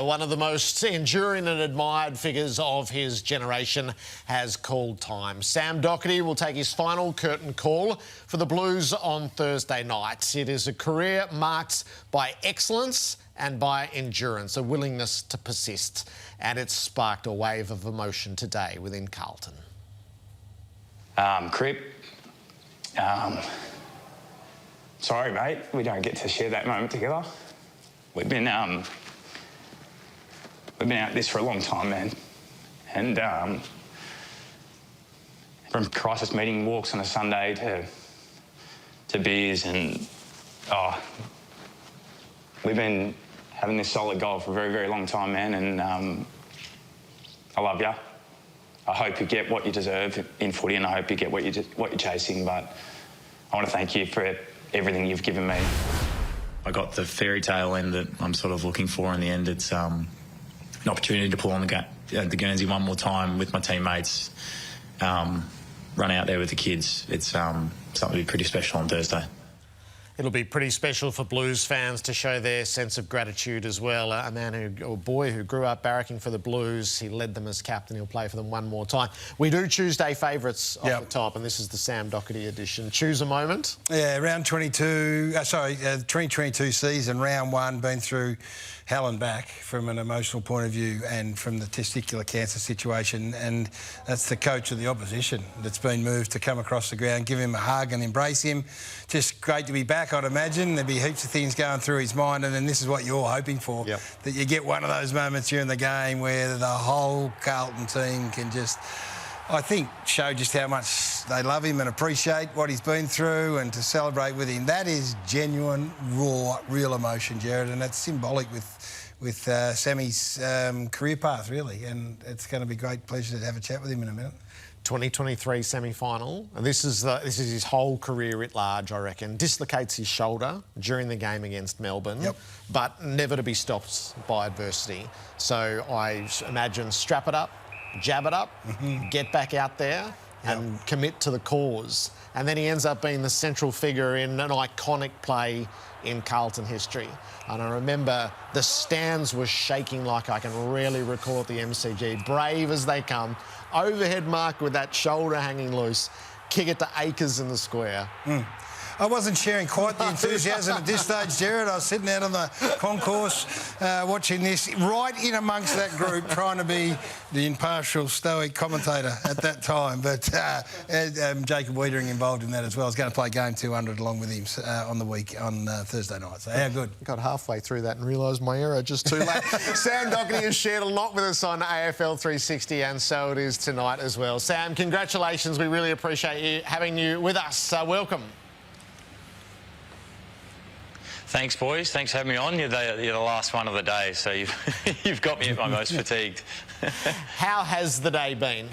one of the most enduring and admired figures of his generation, has called time. Sam Docherty will take his final curtain call for the Blues on Thursday night. It is a career marked by excellence and by endurance, a willingness to persist, and it's sparked a wave of emotion today within Carlton. Crip, sorry, mate, we don't get to share that moment together. We've been out this for a long time, man. And from crisis meeting walks on a Sunday to beers and we've been having this solid goal for a very, very long time, man. And I love you. I hope you get what you deserve in footy, and I hope you get what you're chasing. But I want to thank you for everything you've given me. I got the fairy tale end that I'm sort of looking for in the end. It's an opportunity to pull on the Guernsey one more time with my teammates, run out there with the kids. It's something to be pretty special on Thursday. It'll be pretty special for Blues fans to show their sense of gratitude as well. A boy who grew up barracking for the Blues. He led them as captain. He'll play for them one more time. We do Tuesday favourites off the top, and this is the Sam Docherty edition. Choose a moment. Yeah, round 22, 2022 season, round one, been through hell and back from an emotional point of view and from the testicular cancer situation, and that's the coach of the opposition that's been moved to come across the ground, give him a hug and embrace him. Just great to be back, I'd imagine. There'd be heaps of things going through his mind, and then this is what you're hoping for, that you get one of those moments during the game where the whole Carlton team can just, I think, show just how much they love him and appreciate what he's been through, and to celebrate with him. That is genuine, raw, real emotion, Jared, and that's symbolic with Sammy's career path, really, and it's going to be a great pleasure to have a chat with him in a minute. 2023 semi-final, and this is his whole career at large, I reckon. Dislocates his shoulder during the game against Melbourne, but never to be stopped by adversity. So I imagine strap it up, jab it up, get back out there and commit to the cause. And then he ends up being the central figure in an iconic play in Carlton history. And I remember the stands were shaking like I can rarely recall at the MCG. Brave as they come, overhead mark with that shoulder hanging loose, kick it to acres in the square. I wasn't sharing quite the enthusiasm at this stage, Jared. I was sitting out on the concourse watching this, right in amongst that group, trying to be the impartial, stoic commentator at that time. But Jacob Wiedering involved in that as well. I was going to play game 200 along with him on Thursday night. So how good. Got halfway through that and realised my error just too late. Sam Docherty has shared a lot with us on AFL 360, and so it is tonight as well. Sam, congratulations. We really appreciate having you with us. Welcome. Thanks, boys. Thanks for having me on. You're the last one of the day, so you've got me at my most fatigued. How has the day been?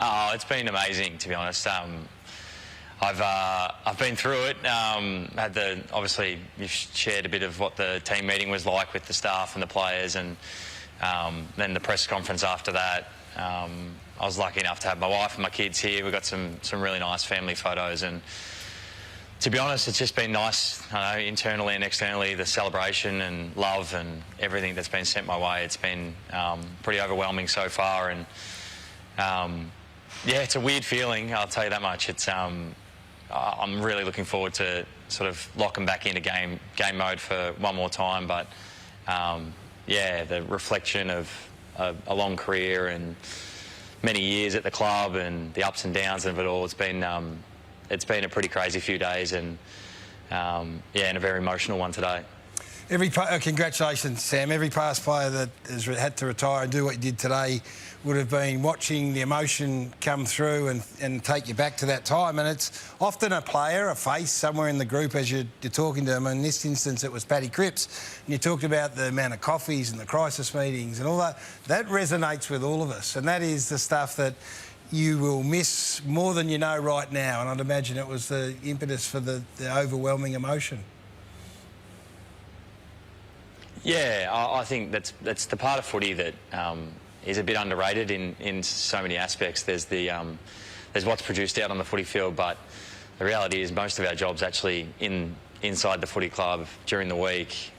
Oh, it's been amazing, to be honest. I've been through it. Obviously, you've shared a bit of what the team meeting was like with the staff and the players, and then the press conference after that. I was lucky enough to have my wife and my kids here. We got some really nice family photos, and to be honest, it's just been nice, internally and externally, the celebration and love and everything that's been sent my way. It's been pretty overwhelming so far, and yeah, it's a weird feeling, I'll tell you that much. It's I'm really looking forward to sort of locking back into game mode for one more time, but yeah, the reflection of a long career and many years at the club and the ups and downs of it all, it's been a pretty crazy few days, and yeah, and a very emotional one today. Congratulations, Sam. Every past player that has had to retire and do what you did today would have been watching the emotion come through and take you back to that time. And it's often a player, a face somewhere in the group as you're talking to them. In this instance, it was Paddy Cripps. And you talked about the amount of coffees and the crisis meetings and all that. That resonates with all of us. And that is the stuff that you will miss more than you know right now, and I'd imagine it was the impetus for the overwhelming emotion. Yeah, I think that's the part of footy that is a bit underrated in so many aspects. There's what's produced out on the footy field, but the reality is most of our job's actually in inside the footy club during the week,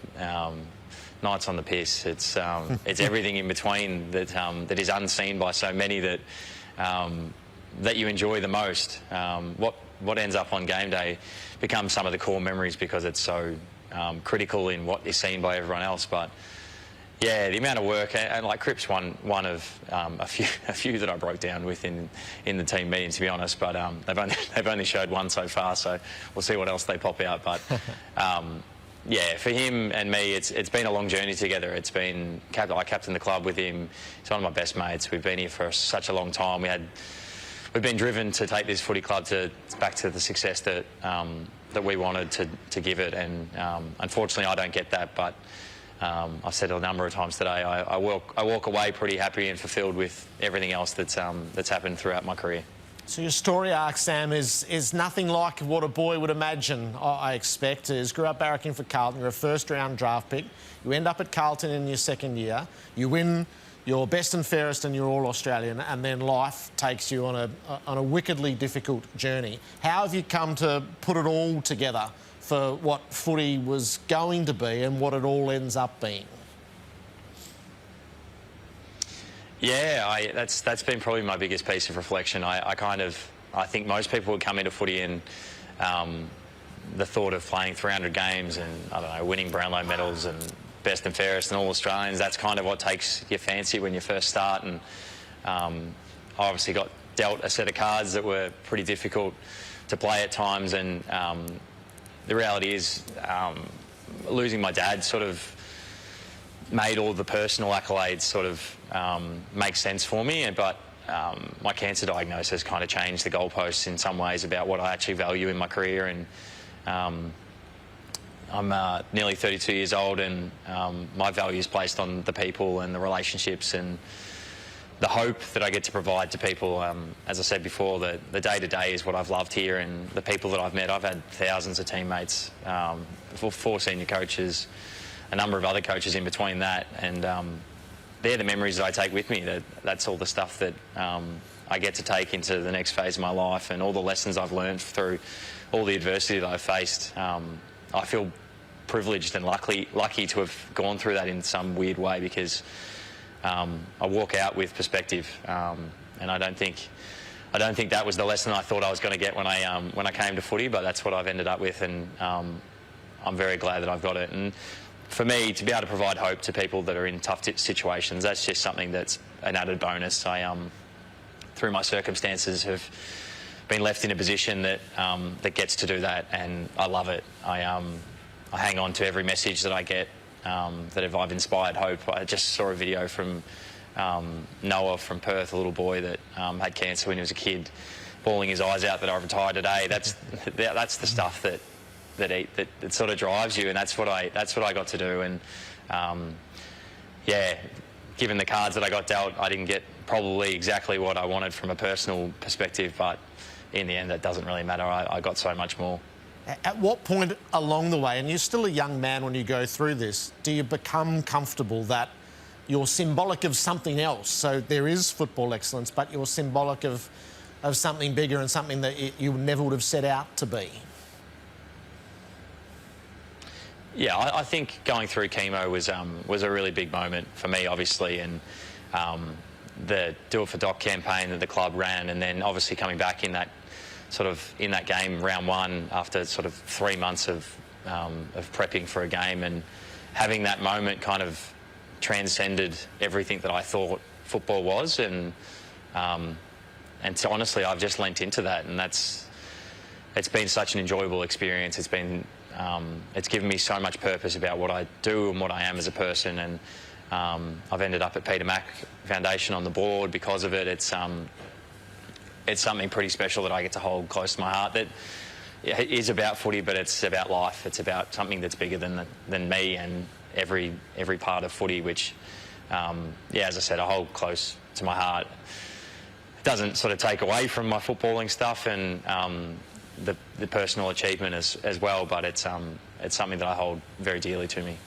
nights on the piss. It's everything in between that is unseen by so many that you enjoy the most. What ends up on game day becomes some of the core memories because it's so critical in what is seen by everyone else. But yeah, the amount of work, and like Cripps one of a few that I broke down with in the team meeting, to be honest. But they've only showed one so far, so we'll see what else they pop out. But yeah, for him and me, it's been a long journey together. I captained the club with him. He's one of my best mates. We've been here for such a long time. We've been driven to take this footy club back to the success that we wanted to give it, and unfortunately I don't get that. But I've said it a number of times today. I walk away pretty happy and fulfilled with everything else that's happened throughout my career. So your story arc, Sam, is nothing like what a boy would imagine, I expect. You grew up barracking for Carlton. You're a first-round draft pick. You end up at Carlton in your second year. You win your best and fairest and you're All-Australian, and then life takes you on a wickedly difficult journey. How have you come to put it all together for what footy was going to be and what it all ends up being? Yeah, that's been probably my biggest piece of reflection. I think most people would come into footy and the thought of playing 300 games and, I don't know, winning Brownlow medals and best and fairest and all Australians, that's kind of what takes your fancy when you first start. And I obviously got dealt a set of cards that were pretty difficult to play at times, and the reality is losing my dad sort of made all the personal accolades sort of make sense for me, but my cancer diagnosis kind of changed the goalposts in some ways about what I actually value in my career. And I'm nearly 32 years old, and my value is placed on the people and the relationships and the hope that I get to provide to people. As I said before, the day-to-day is what I've loved here, and the people that I've met. I've had thousands of teammates, 4 senior coaches, a number of other coaches in between that, and they're the memories that I take with me. That's all the stuff that I get to take into the next phase of my life, and all the lessons I've learned through all the adversity that I've faced. I feel privileged and lucky to have gone through that in some weird way, because I walk out with perspective, and I don't think that was the lesson I thought I was going to get when I came to footy, but that's what I've ended up with, and I'm very glad that I've got it. And for me, to be able to provide hope to people that are in tough situations, that's just something that's an added bonus. I, through my circumstances, have been left in a position that gets to do that, and I love it. I hang on to every message that I get that if I've inspired hope. I just saw a video from Noah from Perth, a little boy that had cancer when he was a kid, bawling his eyes out that I retired today. That's the stuff that sort of drives you, and that's what I got to do. And yeah, given the cards that I got dealt, I didn't get probably exactly what I wanted from a personal perspective, but in the end that doesn't really matter. I got so much more. At what point along the way, and you're still a young man when you go through this, do you become comfortable that you're symbolic of something else? So there is football excellence, but you're symbolic of something bigger and something that you never would have set out to be. Yeah, I think going through chemo was a really big moment for me, obviously, and the Do It For Doc campaign that the club ran, and then obviously coming back in that game, round one, after sort of 3 months of prepping for a game, and having that moment kind of transcended everything that I thought football was, and so honestly, I've just lent into that, and it's been such an enjoyable experience. It's given me so much purpose about what I do and what I am as a person, and I've ended up at Peter Mac Foundation on the board because of it. It's something pretty special that I get to hold close to my heart. That is about footy, but it's about life. It's about something that's bigger than me and every part of footy, which, yeah, as I said, I hold close to my heart. It doesn't sort of take away from my footballing stuff and the personal achievement as well, but it's something that I hold very dearly to me.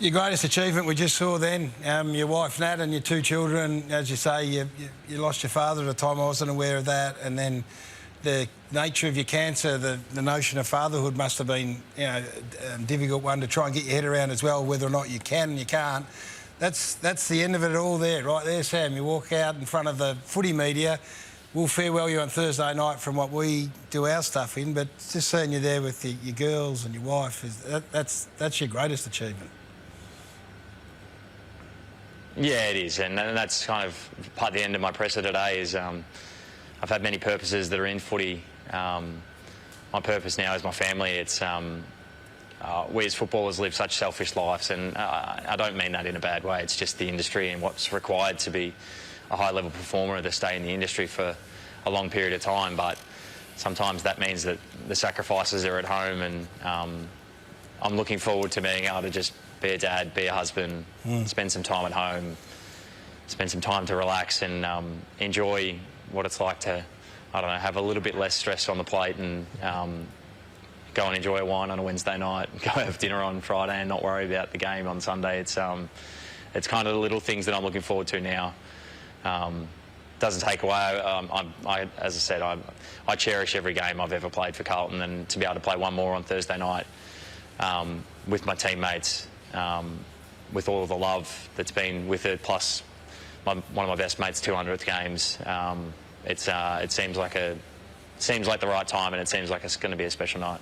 Your greatest achievement we just saw then, your wife Nat and your 2 children. As you say, you lost your father at a time. I wasn't aware of that, and then the nature of your cancer, the notion of fatherhood must have been, you know, a difficult one to try and get your head around as well, whether or not you can and you can't. That's the end of it all there, right there, Sam. You walk out in front of the footy media. We'll farewell you on Thursday night from what we do our stuff in, but just seeing you there with your girls and your wife, that's your greatest achievement. Yeah, it is, and that's kind of part of the end of my presser today is I've had many purposes that are in footy. My purpose now is my family. It's we as footballers live such selfish lives, and I don't mean that in a bad way. It's just the industry and what's required to be a high-level performer to stay in the industry for a long period of time. But sometimes that means that the sacrifices are at home, and I'm looking forward to being able to just be a dad, be a husband, spend some time at home, spend some time to relax and enjoy what it's like to, I don't know, have a little bit less stress on the plate and go and enjoy a wine on a Wednesday night, go have dinner on Friday and not worry about the game on Sunday. It's kind of the little things that I'm looking forward to now. Doesn't take away. As I said, I cherish every game I've ever played for Carlton, and to be able to play one more on Thursday night with my teammates, with all of the love that's been with it, plus one of my best mates' 200th games. It seems like the right time, and it seems like it's going to be a special night.